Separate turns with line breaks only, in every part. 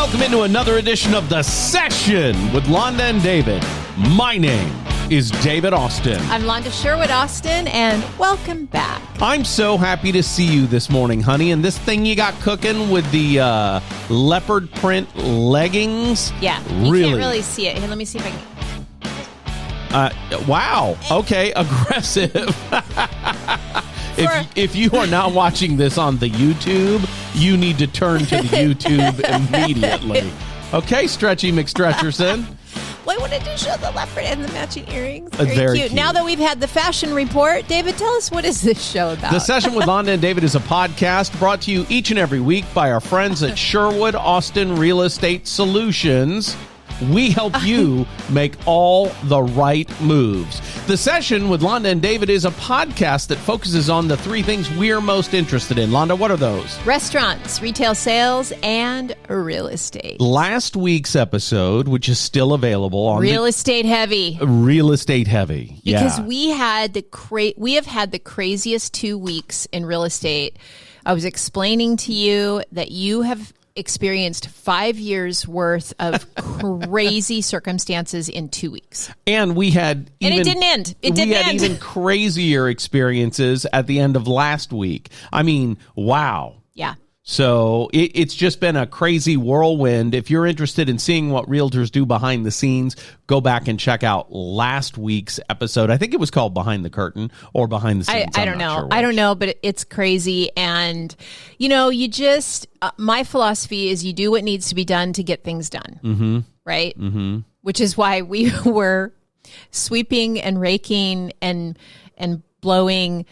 Welcome into another edition of The Session with Londa and David. My name is David Austin.
I'm Londa Sherwood Austin, and welcome back.
I'm so happy to see you this morning, honey. And this thing you got cooking with the leopard print leggings.
Yeah, you can't really see it. Here, let me see if I can.
Wow. Okay, aggressive. If you are not watching this on the YouTube, you need to turn to the YouTube immediately. Okay, Stretchy McStretcherson.
Well, I wanted to show the leopard and the matching earrings.
Very cute.
Now that we've had the fashion report, David, tell us, what is this show about?
The Session with Londa and David is a podcast brought to you each and every week by our friends at Sherwood Austin Real Estate Solutions. We help you make all the right moves. The Session with Londa and David is a podcast that focuses on the three things we're most interested in. Londa, what are those?
Restaurants, retail sales, and real estate.
Last week's episode, which is still available on
Real estate heavy.
Real estate heavy.
Because we have had the craziest 2 weeks in real estate. I was explaining to you that you have experienced 5 years worth of crazy circumstances in 2 weeks.
And we had
and it didn't end. It didn't end.
We had even crazier experiences at the end of last week. I mean, wow.
Yeah.
So it's just been a crazy whirlwind. If you're interested in seeing what realtors do behind the scenes, go back and check out last week's episode. I think it was called Behind the Curtain or Behind the Scenes.
I don't know. Sure I don't know, but it's crazy. And, you know, you just, my philosophy is you do what needs to be done to get things done.
Mm-hmm.
Right?
Mm-hmm.
Which is why we were sweeping and raking and blowing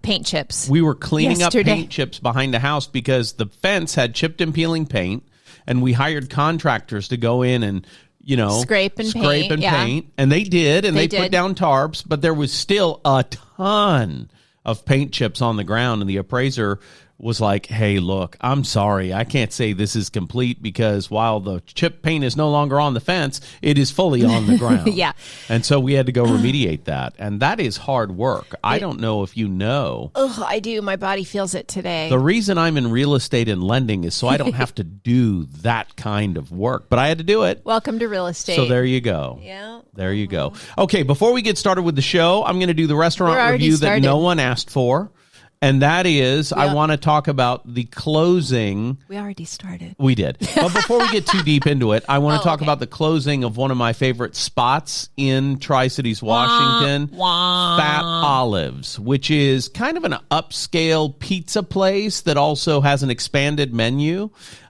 paint chips.
We were cleaning
yesterday.
up paint chips behind the house because the fence had chipped and peeling paint, and we hired contractors to go in and, you know,
scrape and
paint. And they did, and they put down tarps, but there was still a ton of paint chips on the ground, and the appraiser was like, hey, look, I'm sorry. I can't say this is complete because while the chip paint is no longer on the fence, it is fully on the ground.
Yeah.
And so we had to go remediate that. And that is hard work. I don't know if you know.
Oh, I do. My body feels it today.
The reason I'm in real estate and lending is so I don't have to do that kind of work. But I had to do it.
Welcome to real estate.
So there you go.
Yeah.
There you go. Okay, before we get started with the show, I'm going to do the restaurant review that no one asked for. And that is, I want to talk about the closing.
We already started.
We did. But before we get too deep into it, I want to talk about the closing of one of my favorite spots in Tri-Cities, Washington, Fat Olives, which is kind of an upscale pizza place that also has an expanded menu.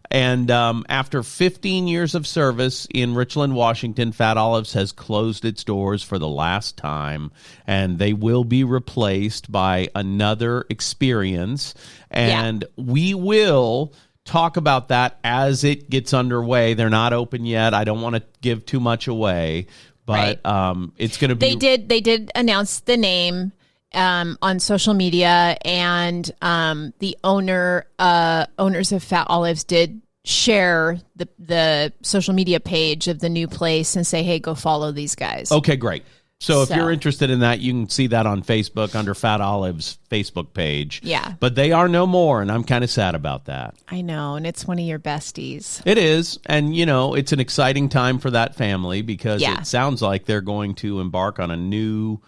And after 15 years of service in Richland, Washington, Fat Olives has closed its doors for the last time, and they will be replaced by another experience. And we will talk about that as it gets underway. They're not open yet. I don't want to give too much away, but it's going to be...
They did announce the name on social media, and the owners of Fat Olives did share the social media page of the new place and say, hey, go follow these guys.
Okay, great. So if you're interested in that, you can see that on Facebook under Fat Olives Facebook page.
Yeah.
But they are no more, and I'm kind of sad about that.
I know, and it's one of your besties.
It is, and you know, it's an exciting time for that family because it sounds like they're going to embark on a new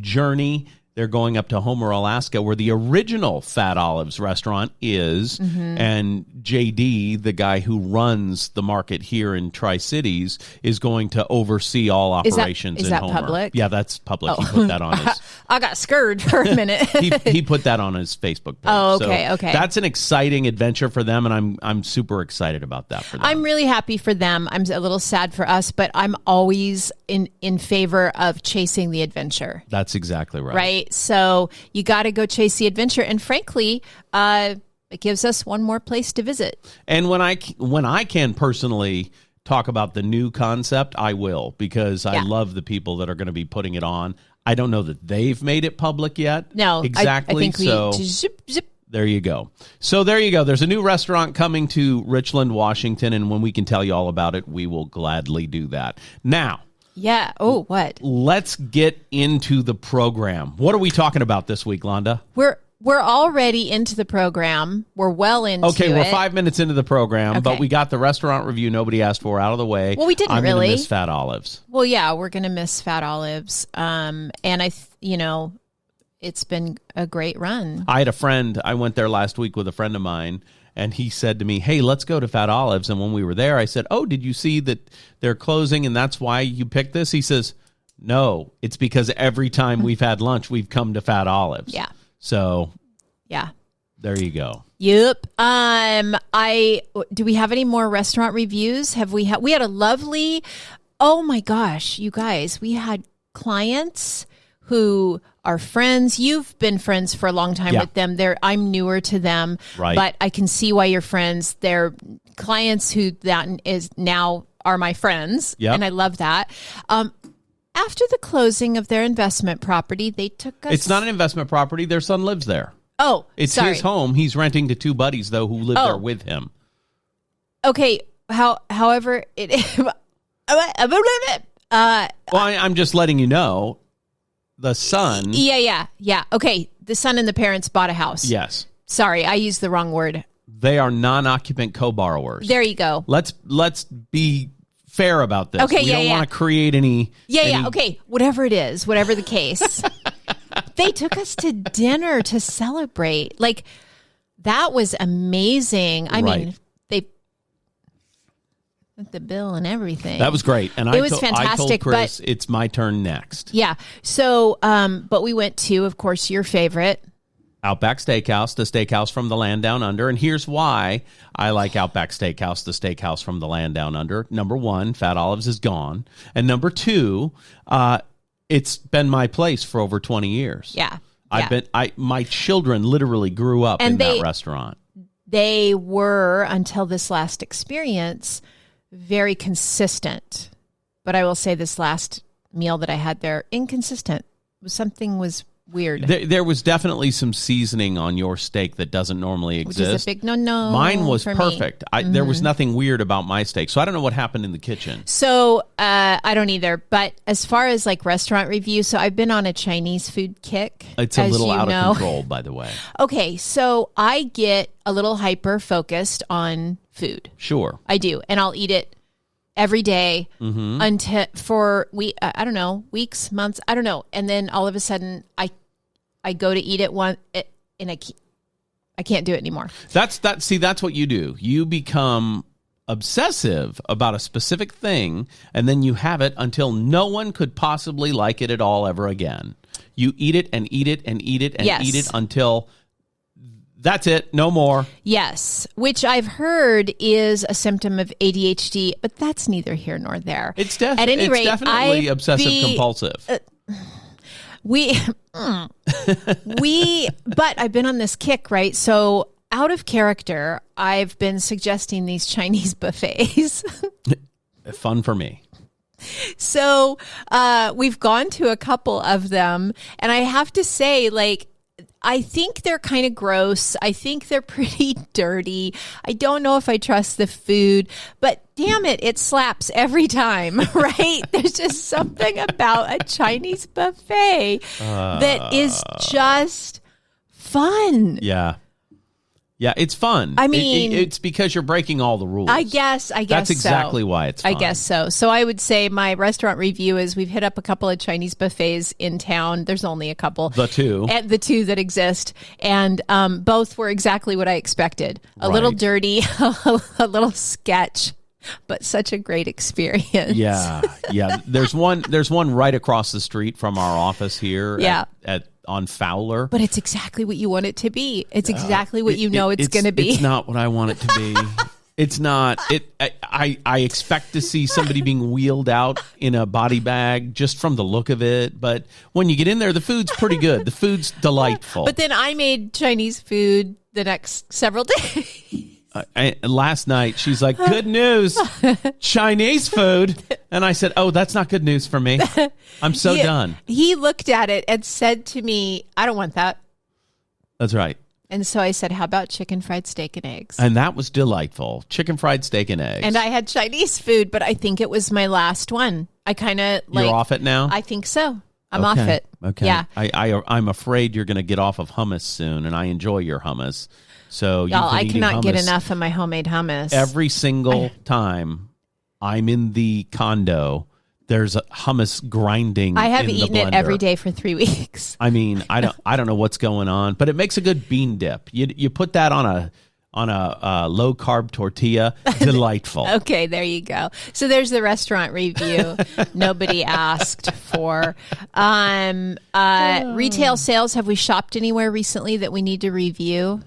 journey. They're going up to Homer, Alaska, where the original Fat Olives restaurant is. Mm-hmm. And JD, the guy who runs the market here in Tri-Cities, is going to oversee all operations in Homer. Is that
public?
Yeah, that's public. He put that on his...
I got scared for a minute.
he put that on his Facebook page.
Oh, okay,
so
okay.
That's an exciting adventure for them, and I'm super excited about that for them.
I'm really happy for them. I'm a little sad for us, but I'm always in favor of chasing the adventure.
That's exactly right.
Right? So you got to go chase the adventure. And frankly, it gives us one more place to visit.
And when I can personally talk about the new concept, I will, because I love the people that are going to be putting it on. I don't know that they've made it public yet.
No,
exactly.
I think zip.
There you go. So there you go. There's a new restaurant coming to Richland, Washington, and when we can tell you all about it, we will gladly do that. Now,
yeah. Oh, what?
Let's get into the program. What are we talking about this week, Londa?
we're already into the program. We're well into
Okay, we're 5 minutes into the program, but
Okay.
we got the restaurant review nobody asked for out of the way.
Well, we didn't
I'm
really.
gonna miss Fat Olives.
Well, yeah, we're going to miss Fat Olives. And it's been a great run.
I had a friend, I went there last week with a friend of mine, and he said to me, hey, let's go to Fat Olives. And when we were there, I said, oh, did you see that they're closing and that's why you picked this? He says, no, it's because every time we've had lunch, we've come to Fat Olives.
Yeah.
So
Yeah.
there you go.
Yep. Do we have any more restaurant reviews? We had a lovely, oh my gosh, you guys, we had clients who are friends. You've been friends for a long time with them. I'm newer to them,
Right.
but I can see why you're friends. They're clients who that is now are my friends.
Yep.
And I love that. After the closing of their investment property, they took us.
It's not an investment property. Their son lives there.
Oh,
It's
sorry.
his home. He's renting to two buddies, though, who live there with him.
Okay. However, it.
Well, I'm just letting you know, the son.
Yeah. Okay. The son and the parents bought a house.
Yes.
Sorry, I used the wrong word.
They are non-occupant co-borrowers.
There you go.
Let's be fair about this.
Okay,
we don't want to create any.
Yeah. Okay. Whatever it is, whatever the case. They took us to dinner to celebrate. Like, that was amazing. I mean, they the bill and everything.
That was great. And
it was fantastic.
I told Chris, it's my turn next.
Yeah. So, but we went to, of course, your favorite.
Outback Steakhouse, the steakhouse from the land down under. And here's why I like Outback Steakhouse, the steakhouse from the land down under. Number one, Fat Olives is gone. And number two, it's been my place for over 20 years.
Yeah.
My children literally grew up in that restaurant.
They were, until this last experience, very consistent. But I will say this last meal that I had there, inconsistent. Something was weird.
There was definitely some seasoning on your steak that doesn't normally exist.
Which is a big no-no.
Mine was
for
perfect.
Me.
There was nothing weird about my steak. So I don't know what happened in the kitchen.
So I don't either. But as far as like restaurant reviews, so I've been on a Chinese food kick.
It's a little out of control, by the way.
Okay. So I get a little hyper focused on food.
Sure.
I do. And I'll eat it every day until I don't know, weeks, months, I don't know. And then all of a sudden I go to eat it and I can't do it anymore.
That's what you do. You become obsessive about a specific thing, and then you have it until no one could possibly like it at all ever again. You eat it and eat it and eat it and eat it until that's it, no more.
Yes, which I've heard is a symptom of ADHD, but that's neither here nor there.
It's definitely obsessive compulsive.
But I've been on this kick, right? So out of character, I've been suggesting these Chinese buffets.
Fun for me.
So we've gone to a couple of them, and I have to say, like, I think they're kind of gross. I think they're pretty dirty. I don't know if I trust the food, but damn it slaps every time, right? There's just something about a Chinese buffet that is just fun.
Yeah. Yeah, it's fun.
I mean,
it's because you're breaking all the rules.
I guess
that's exactly
so.
why it's fun.
I guess so. So I would say my restaurant review is we've hit up a couple of Chinese buffets in town. There's only a couple.
The two that
exist. And both were exactly what I expected. A little dirty, a little sketch, but such a great experience.
Yeah. There's one right across the street from our office here on Fowler.
But it's exactly what you want it to be. It's exactly what it's going to be.
It's not what I want it to be. It's not. I expect to see somebody being wheeled out in a body bag just from the look of it. But when you get in there, the food's pretty good. The food's delightful.
But then I made Chinese food the next several days.
Last night, she's like, good news, Chinese food. And I said, oh, that's not good news for me. I'm so done.
He looked at it and said to me, I don't want that.
That's right.
And so I said, how about chicken fried steak and eggs?
And that was delightful. Chicken fried steak and eggs.
And I had Chinese food, but I think it was my last one. I kind of
You're off it now?
I think so. I'm off it.
Okay.
Yeah.
I'm afraid you're going to get off of hummus soon, and I enjoy your hummus. So
Y'all, I cannot get
hummus
enough of my homemade hummus.
every single time I'm in the condo. There's a hummus grinding.
I have
in
eaten
the
it
blender.
every day for 3 weeks.
I mean, I don't know what's going on, but it makes a good bean dip. You put that on a low carb tortilla. Delightful.
Okay, there you go. So there's the restaurant review nobody asked for. Retail sales. Have we shopped anywhere recently that we need to review?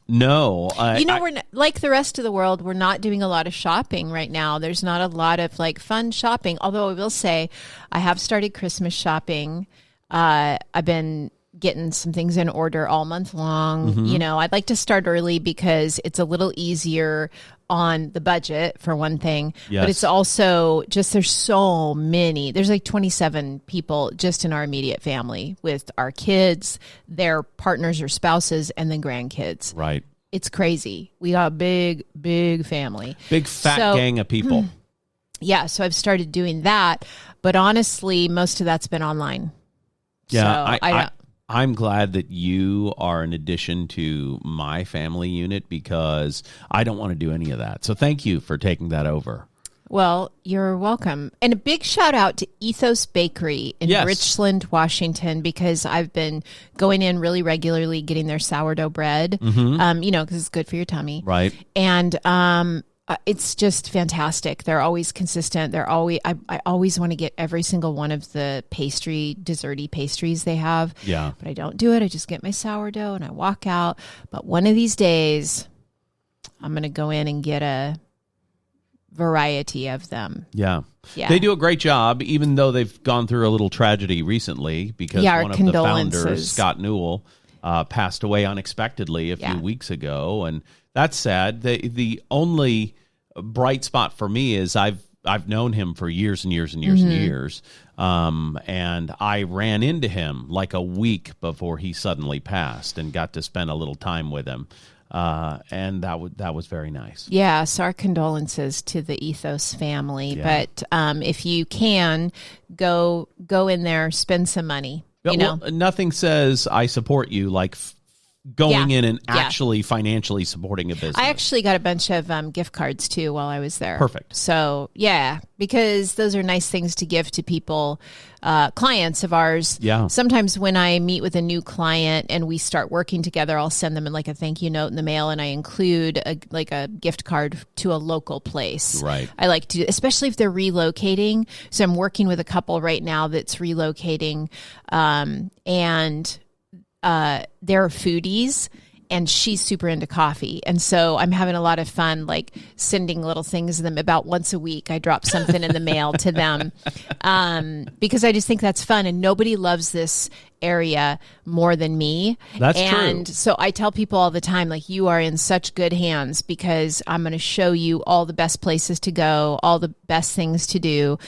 No,
we're not, like the rest of the world. We're not doing a lot of shopping right now. There's not a lot of like fun shopping. Although I will say, I have started Christmas shopping. I've been getting some things in order all month long.
Mm-hmm.
I'd like to start early because it's a little easier on the budget for one thing,
Yes.
but it's also just, there's so many, there's like 27 people just in our immediate family with our kids, their partners or spouses, and then grandkids.
right.
It's crazy. We got a big family.
Big fat gang of people.
Yeah. So I've started doing that, but honestly, most of that's been online.
Yeah,
So
I'm glad that you are an addition to my family unit because I don't want to do any of that. So thank you for taking that over.
Well, you're welcome. And a big shout out to Ethos Bakery in
Yes.
Richland, Washington, because I've been going in really regularly getting their sourdough bread, because it's good for your tummy.
Right.
And it's just fantastic. They're always consistent. They're always, I always want to get every single one of the desserty pastries they have.
Yeah.
But I don't do it. I just get my sourdough and I walk out. But one of these days, I'm going to go in and get a variety of them.
Yeah.
Yeah.
They do a great job, even though they've gone through a little tragedy recently because
Yeah, our
one of the
condolences.
founders, Scott Newell, passed away unexpectedly a few weeks ago. And that's sad. The only bright spot for me is I've known him for years and years and years and years. And I ran into him like a week before he suddenly passed and got to spend a little time with him. And that was very nice.
Yeah, so our condolences to the Ethos family.
Yeah.
But if you can, go in there, spend some money.
Well, nothing says I support you like going in and actually financially supporting a business.
I actually got a bunch of gift cards too while I was there.
Perfect.
So yeah, because those are nice things to give to people, clients of ours.
Yeah.
Sometimes when I meet with a new client and we start working together, I'll send them like a thank you note in the mail, and I include a gift card to a local place.
Right.
I like to, especially if they're relocating. So I'm working with a couple right now that's relocating, and they're foodies, and she's super into coffee. And so I'm having a lot of fun, like sending little things to them. About once a week, I drop something in the mail to them, because I just think that's fun. And nobody loves this area more than me.
That's true.
And so I tell people all the time, like, you are in such good hands because I'm going to show you all the best places to go, all the best things to do,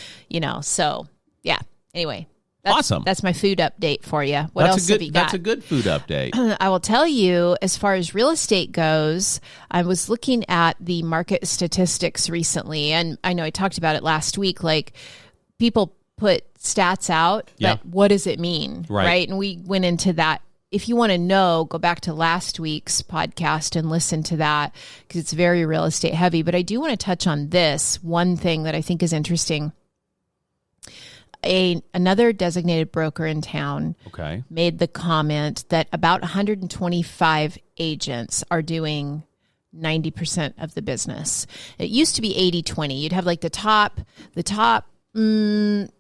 so yeah. Anyway.
Awesome.
That's my food update for you. What else have you got?
That's a good food update.
I will tell you, as far as real estate goes, I was looking at the market statistics recently, and I know I talked about it last week. Like, people put stats out, but what does it mean? Right. And we went into that. If you want to know, go back to last week's podcast and listen to that, because it's very real estate heavy. But I do want to touch on this one thing that I think is interesting. Another designated broker in town made the comment that about 125 agents are doing 90% of the business. It used to be 80-20. You'd have like the top 10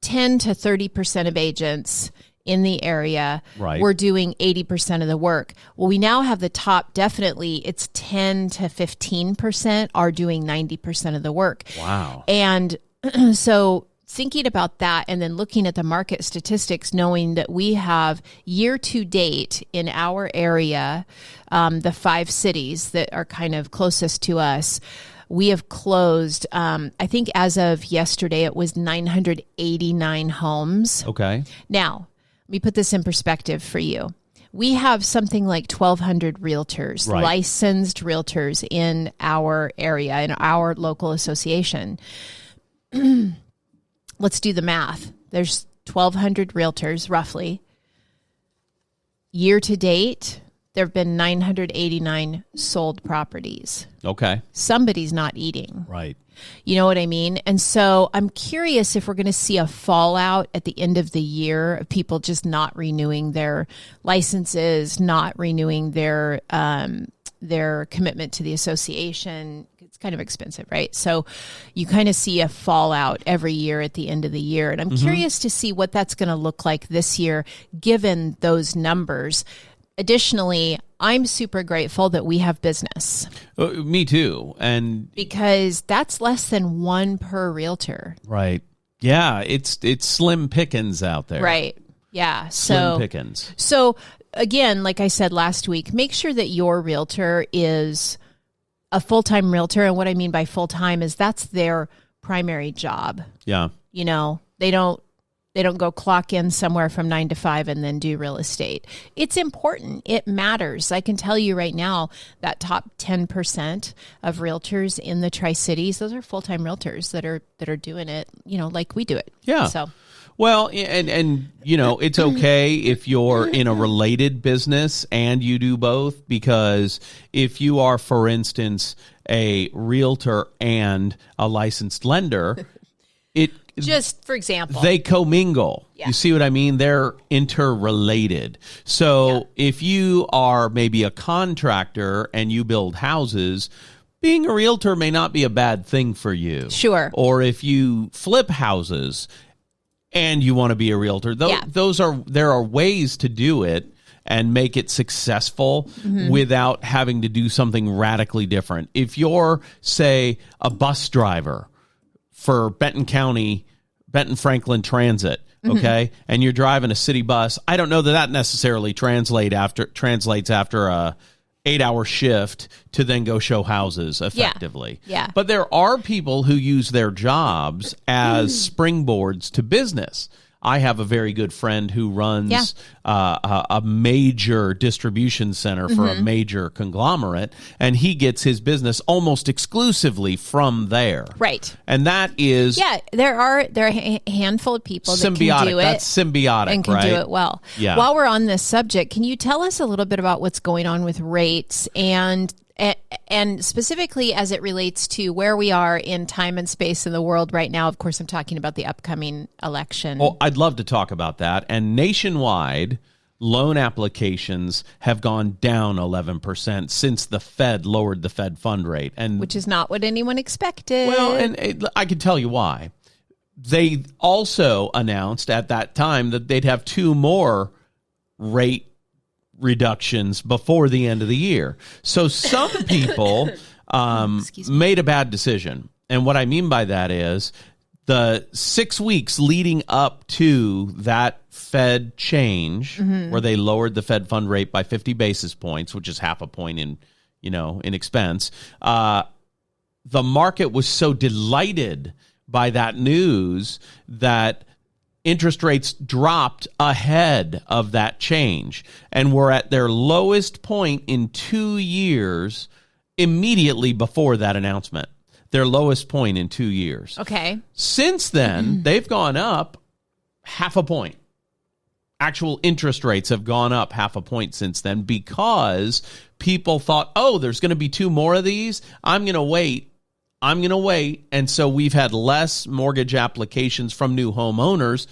to 30% of agents in the area were doing 80% of the work. Well, we now have the top, definitely it's 10 to 15% are doing 90% of the work.
Wow.
And so thinking about that, and then looking at the market statistics, knowing that we have year to date in our area, the 5 cities that are kind of closest to us, we have closed, I think as of yesterday, it was 989 homes.
Okay.
Now, let me put this in perspective for you. We have something like 1,200 realtors, licensed realtors in our area, in our local association. Let's do the math. There's 1,200 realtors, roughly. Year to date, there have been 989 sold properties.
Okay.
Somebody's not eating.
Right.
You know what I mean? And so I'm curious if we're going to see a fallout at the end of the year of people just not renewing their licenses, not renewing their commitment to the association. It's kind of expensive, right? So you kind of see a fallout every year at the end of the year. And I'm curious to see what that's going to look like this year, given those numbers. Additionally, I'm super grateful that we have business.
Me too. And
because that's less than one per realtor.
Right. Yeah, it's slim pickings out there.
Right. Yeah.
Slim pickings.
So again, like I said last week, make sure that your realtor is a full-time realtor. And what I mean by full-time is that's their primary job.
Yeah.
You know, they don't go clock in somewhere from 9 to 5 and then do real estate. It's important. It matters. I can tell you right now that top 10% of realtors in the Tri-Cities, those are full-time realtors that are doing it, you know, like we do it.
Yeah.
So,
well, and you know, it's okay if you're in a related business and you do both, because if you are, for instance, a realtor and a licensed lender,
just for example,
they commingle.
Yeah.
You see what I mean? They're interrelated. So if you are maybe a contractor and you build houses, being a realtor may not be a bad thing for you.
Sure.
Or if you flip houses and you want to be a realtor, there are ways to do it and make it successful without having to do something radically different. If you're, say, a bus driver for Benton Franklin Transit, okay, and you're driving a city bus, I don't know that necessarily translates after a 8-hour shift to then go show houses effectively.
Yeah.
But there are people who use their jobs as springboards to business. I have a very good friend who runs a major distribution center for a major conglomerate, and he gets his business almost exclusively from there.
Right.
And that is
there are a handful of people that can do it.
That's symbiotic,
and can do it well.
Yeah.
While we're on this subject, can you tell us a little bit about what's going on with rates and specifically as it relates to where we are in time and space in the world right now? Of course, I'm talking about the upcoming election.
Well, I'd love to talk about that. And nationwide, loan applications have gone down 11% since the Fed lowered the Fed fund rate.
Which is not what anyone expected.
Well, and I can tell you why. They also announced at that time that they'd have 2 more rate reductions before the end of the year. So some people made a bad decision. And what I mean by that is the 6 weeks leading up to that Fed change, where they lowered the Fed fund rate by 50 basis points, which is half a point in expense, the market was so delighted by that news that interest rates dropped ahead of that change and were at their lowest point in 2 years immediately before that announcement. Their lowest point in 2 years.
Okay.
Since then, they've gone up half a point. Actual interest rates have gone up half a point since then because people thought, oh, there's going to be 2 more of these. I'm going to wait. And so we've had less mortgage applications from new homeowners,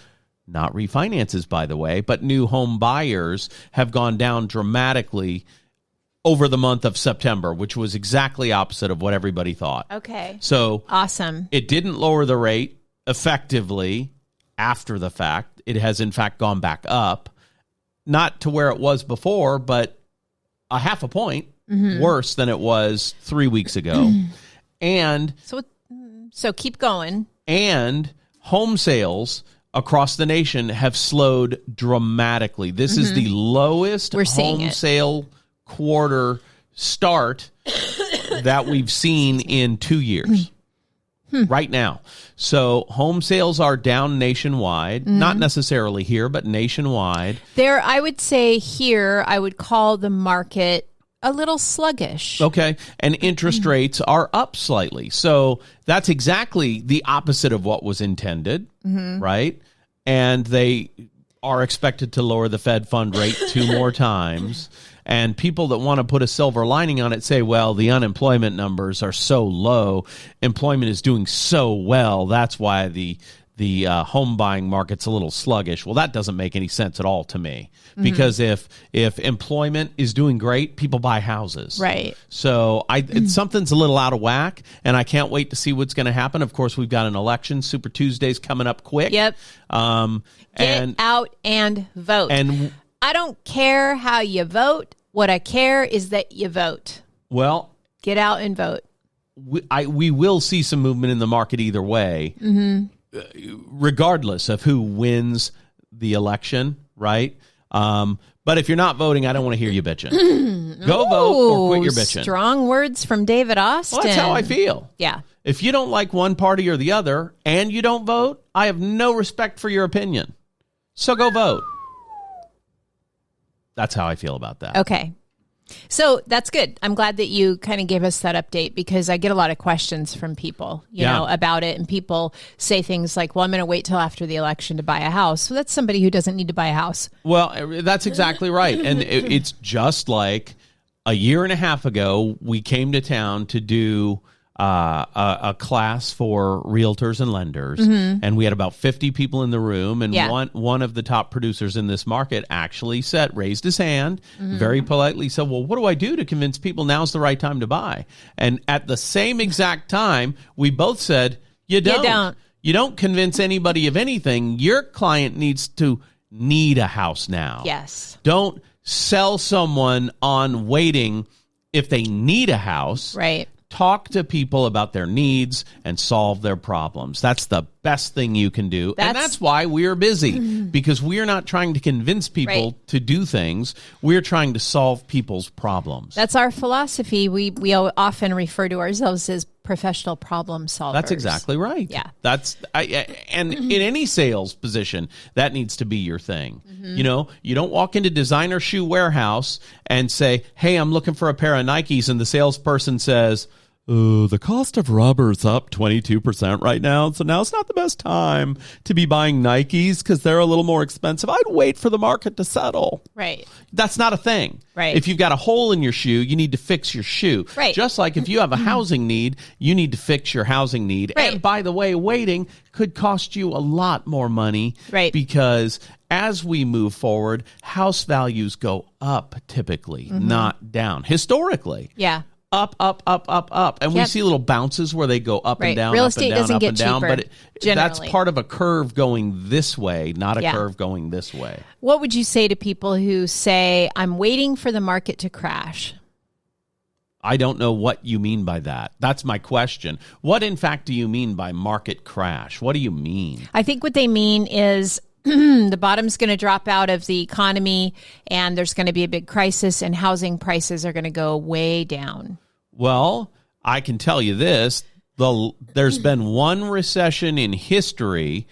not refinances, by the way, but new home buyers have gone down dramatically over the month of September, which was exactly opposite of what everybody thought.
Okay.
So
awesome.
It didn't lower the rate effectively after the fact. It has, in fact, gone back up, not to where it was before, but a half a point worse than it was 3 weeks ago. And
so keep going.
And home sales across the nation have slowed dramatically. This is the lowest home sale quarter start that we've seen in 2 years right now. So home sales are down nationwide, not necessarily here, but nationwide.
There, I would say here, I would call the market a little sluggish.
Okay. And interest rates are up slightly. So that's exactly the opposite of what was intended, right? and they are expected to lower the Fed fund rate 2 more times. And people that want to put a silver lining on it say, well, the unemployment numbers are so low. Employment is doing so well. That's why the home buying market's a little sluggish. Well, that doesn't make any sense at all to me. Because if employment is doing great, people buy houses.
Right.
So something's a little out of whack, and I can't wait to see what's going to happen. Of course, we've got an election. Super Tuesday's coming up quick.
Yep. Get out and vote.
And
I don't care how you vote. What I care is that you vote.
Well,
get out and vote.
We will see some movement in the market either way, regardless of who wins the election, right? But if you're not voting, I don't want to hear you bitching. Go vote or quit your bitching.
Strong words from David Austin.
Well, that's how I feel.
Yeah.
If you don't like one party or the other and you don't vote, I have no respect for your opinion. So go vote. That's how I feel about that.
Okay. So that's good. I'm glad that you kind of gave us that update because I get a lot of questions from people, you know, about it. And people say things like, well, I'm going to wait till after the election to buy a house. So that's somebody who doesn't need to buy a house.
Well, that's exactly right. And it's just like a year and a half ago, we came to town to do a class for realtors and lenders, and we had about 50 people in the room, and one of the top producers in this market actually raised his hand, very politely said, well, what do I do to convince people now's the right time to buy? And at the same exact time, we both said, you don't convince anybody of anything. Your client needs to need a house now.
Yes.
Don't sell someone on waiting if they need a house.
Right.
Talk to people about their needs and solve their problems. That's the best thing you can do. And that's why we're busy, because we're not trying to convince people to do things. We're trying to solve people's problems.
That's our philosophy. We often refer to ourselves as professional problem solvers.
That's exactly right.
Yeah.
And in any sales position, that needs to be your thing. You know, you don't walk into Designer Shoe Warehouse and say, hey, I'm looking for a pair of Nikes, and the salesperson says, the cost of rubber's up 22% right now, so now's not the best time to be buying Nikes because they're a little more expensive. I'd wait for the market to settle.
Right.
That's not a thing.
Right.
If you've got a hole in your shoe, you need to fix your shoe.
Right.
Just like if you have a housing need, you need to fix your housing need.
Right.
And by the way, waiting could cost you a lot more money.
Right.
Because as we move forward, house values go up typically, not down. Historically.
Yeah.
Up. And we see little bounces where they go up and down,
Real
up
estate
and down,
doesn't
up
get
and down.
cheaper,
But
generally.
that's part of a curve going this way, not a curve going this way.
What would you say to people who say, I'm waiting for the market to crash?
I don't know what you mean by that. That's my question. What, in fact, do you mean by market crash? What do you mean?
I think what they mean is the bottom's going to drop out of the economy and there's going to be a big crisis and housing prices are going to go way down.
Well, I can tell you this. There's been one recession in history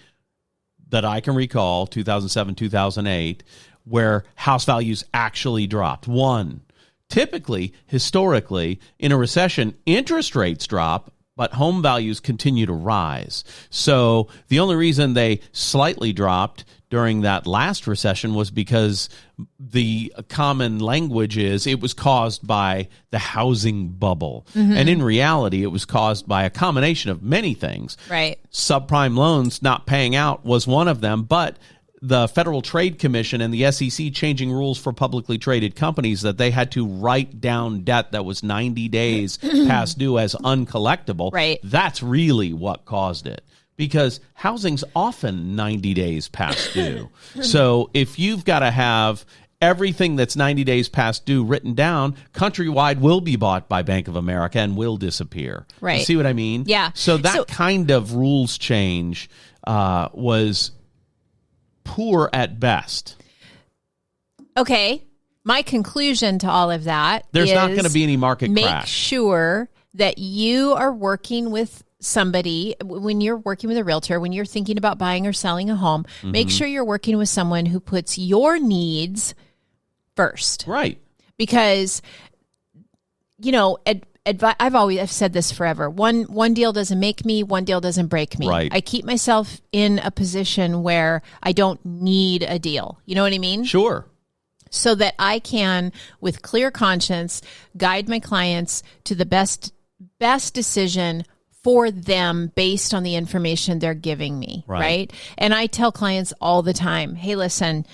that I can recall, 2007, 2008, where house values actually dropped. One. Typically, historically, in a recession, interest rates drop, but home values continue to rise. So the only reason they slightly dropped during that last recession was because the common language is it was caused by the housing bubble. And in reality, it was caused by a combination of many things.
Right.
Subprime loans not paying out was one of them, but the Federal Trade Commission and the SEC changing rules for publicly traded companies that they had to write down debt that was 90 days past due as uncollectible.
Right.
That's really what caused it, because housing's often 90 days past due. So if you've got to have everything that's 90 days past due written down, Countrywide will be bought by Bank of America and will disappear.
Right.
You see what I mean?
Yeah.
So that kind of rules change was poor at best.
Okay. My conclusion to all of that
There's
is
not going to be any market
make
crash.
sure that you are working with somebody, when you're working with a realtor, when you're thinking about buying or selling a home, make sure you're working with someone who puts your needs first.
Right.
Because, you know, I've said this forever. One deal doesn't make me, one deal doesn't break me.
Right.
I keep myself in a position where I don't need a deal. You know what I mean?
Sure.
So that I can, with clear conscience, guide my clients to the best decision for them based on the information they're giving me, right? And I tell clients all the time, hey, listen,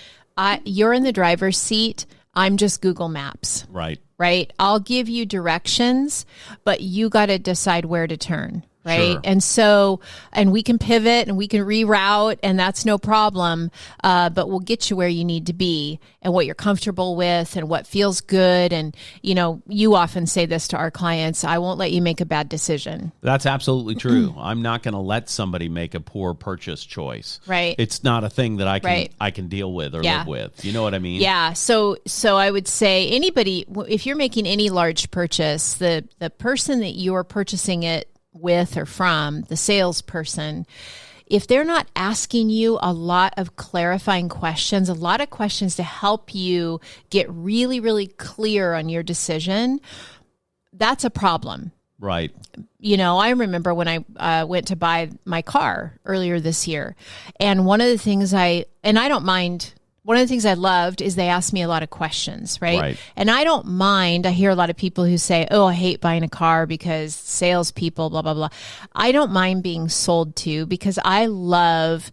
you're in the driver's seat. I'm just Google Maps. Right? I'll give you directions, but you got to decide where to turn. Right.
Sure.
And so, and we can pivot and we can reroute, and that's no problem. But we'll get you where you need to be and what you're comfortable with and what feels good. And, you often say this to our clients, I won't let you make a bad decision.
That's absolutely true. I'm not going to let somebody make a poor purchase choice.
Right.
It's not a thing that I can deal with or live with. You know what I mean?
Yeah. So I would say anybody, if you're making any large purchase, the person that you're purchasing it with or from, the salesperson, if they're not asking you a lot of clarifying questions, a lot of questions to help you get really, really clear on your decision, that's a problem.
Right.
I remember when I went to buy my car earlier this year, and one of the things I loved is they asked me a lot of questions, right? And I don't mind. I hear a lot of people who say, oh, I hate buying a car because salespeople, blah, blah, blah. I don't mind being sold to because I love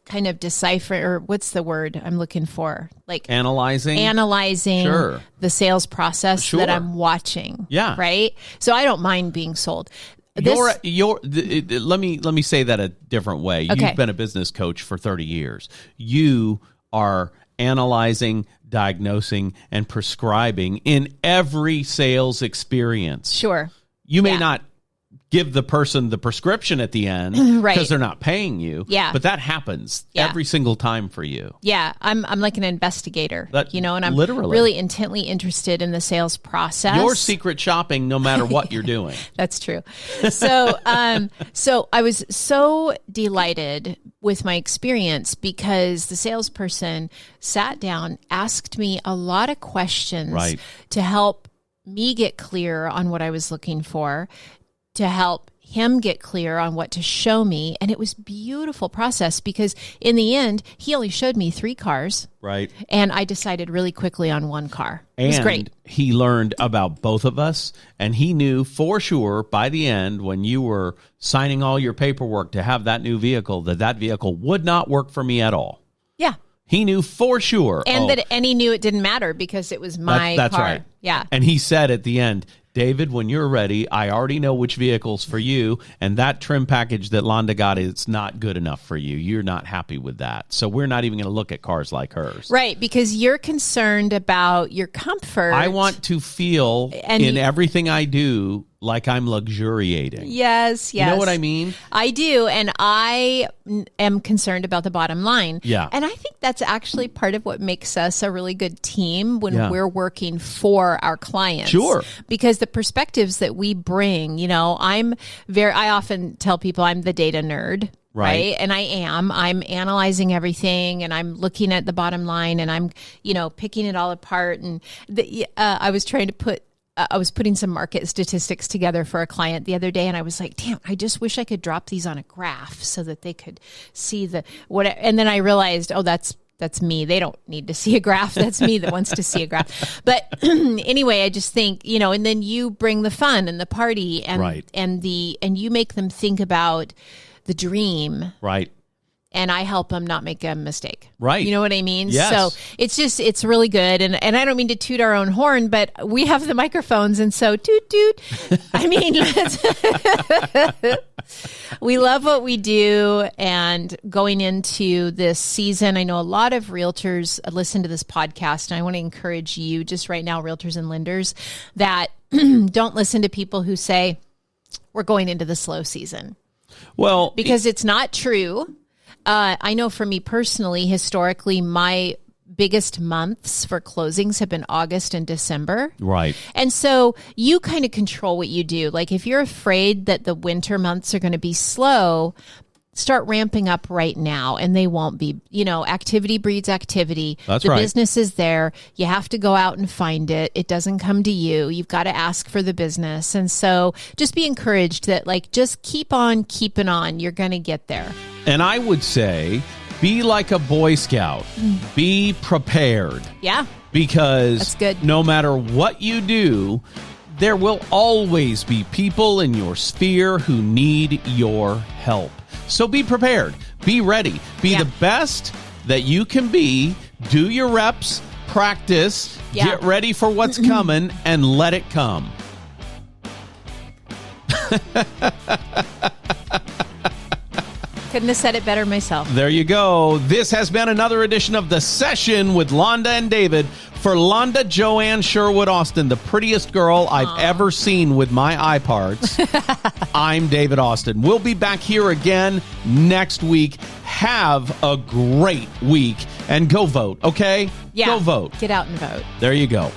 kind of decipher, or what's the word I'm looking for? Like
analyzing
the sales process that I'm watching.
Yeah.
Right. So I don't mind being sold.
Let me say that a different way.
Okay.
You've been a business coach for 30 years. You are analyzing, diagnosing, and prescribing in every sales experience.
Sure.
You may not give the person the prescription at the end because they're not paying you.
Yeah.
But that happens every single time for you.
Yeah. I'm like an investigator, and I'm
literally
really intently interested in the sales process.
You're secret shopping no matter what you're doing.
That's true. So, so I was so delighted with my experience because the salesperson sat down, asked me a lot of questions to help me get clear on what I was looking for, to help him get clear on what to show me. And it was a beautiful process because in the end, he only showed me 3 cars.
Right.
And I decided really quickly on 1 car. It was great.
He learned about both of us, and he knew for sure by the end when you were signing all your paperwork to have that new vehicle, that vehicle would not work for me at all.
Yeah.
He knew for sure.
And he knew it didn't matter because it was my
that's
car.
Right.
Yeah.
And he said at the end, David, when you're ready, I already know which vehicle's for you, and that trim package that Londa got is not good enough for you. You're not happy with that. So we're not even going to look at cars like hers.
Right, because you're concerned about your comfort.
I want to feel in everything I do like I'm luxuriating.
Yes.
You know what I mean?
I do, and I am concerned about the bottom line.
Yeah.
And I think that's actually part of what makes us a really good team when we're working for our clients.
Sure.
Because the perspectives that we bring, I often tell people I'm the data nerd. Right. And I'm analyzing everything, and I'm looking at the bottom line, and I'm, picking it all apart. And I was putting some market statistics together for a client the other day, and I was like, damn, I just wish I could drop these on a graph so that they could see and then I realized, oh, that's me. They don't need to see a graph. That's me that wants to see a graph. But anyway, I just think, and then you bring the fun and the party and you make them think about the dream.
Right.
And I help them not make a mistake.
Right.
You know what I mean?
Yes.
So it's really good. And I don't mean to toot our own horn, but we have the microphones. And so toot, toot. I mean, we love what we do. And going into this season, I know a lot of realtors listen to this podcast. And I want to encourage you just right now, realtors and lenders, that don't listen to people who say, we're going into the slow season.
Well,
because it's not true. I know for me personally, historically, my biggest months for closings have been August and December.
Right.
And so you kind of control what you do. Like if you're afraid that the winter months are going to be slow, start ramping up right now, and they won't be. Activity breeds activity.
That's
the
right.
business is there. You have to go out and find it. It doesn't come to you. You've got to ask for the business. And so just be encouraged that just keep on keeping on. You're going to get there.
And I would say, be like a Boy Scout. Be prepared.
Yeah.
Because
that's good.
No matter what you do, there will always be people in your sphere who need your help. So be prepared. Be ready. Be the best that you can be. Do your reps. Practice. Get ready for what's coming and let it come.
Couldn't have said it better myself.
There you go. This has been another edition of The Session with Londa and David. For Londa Joanne Sherwood Austin, the prettiest girl I've ever seen with my eye parts, I'm David Austin. We'll be back here again next week. Have a great week and go vote, okay?
Yeah.
Go vote.
Get out and vote.
There you go.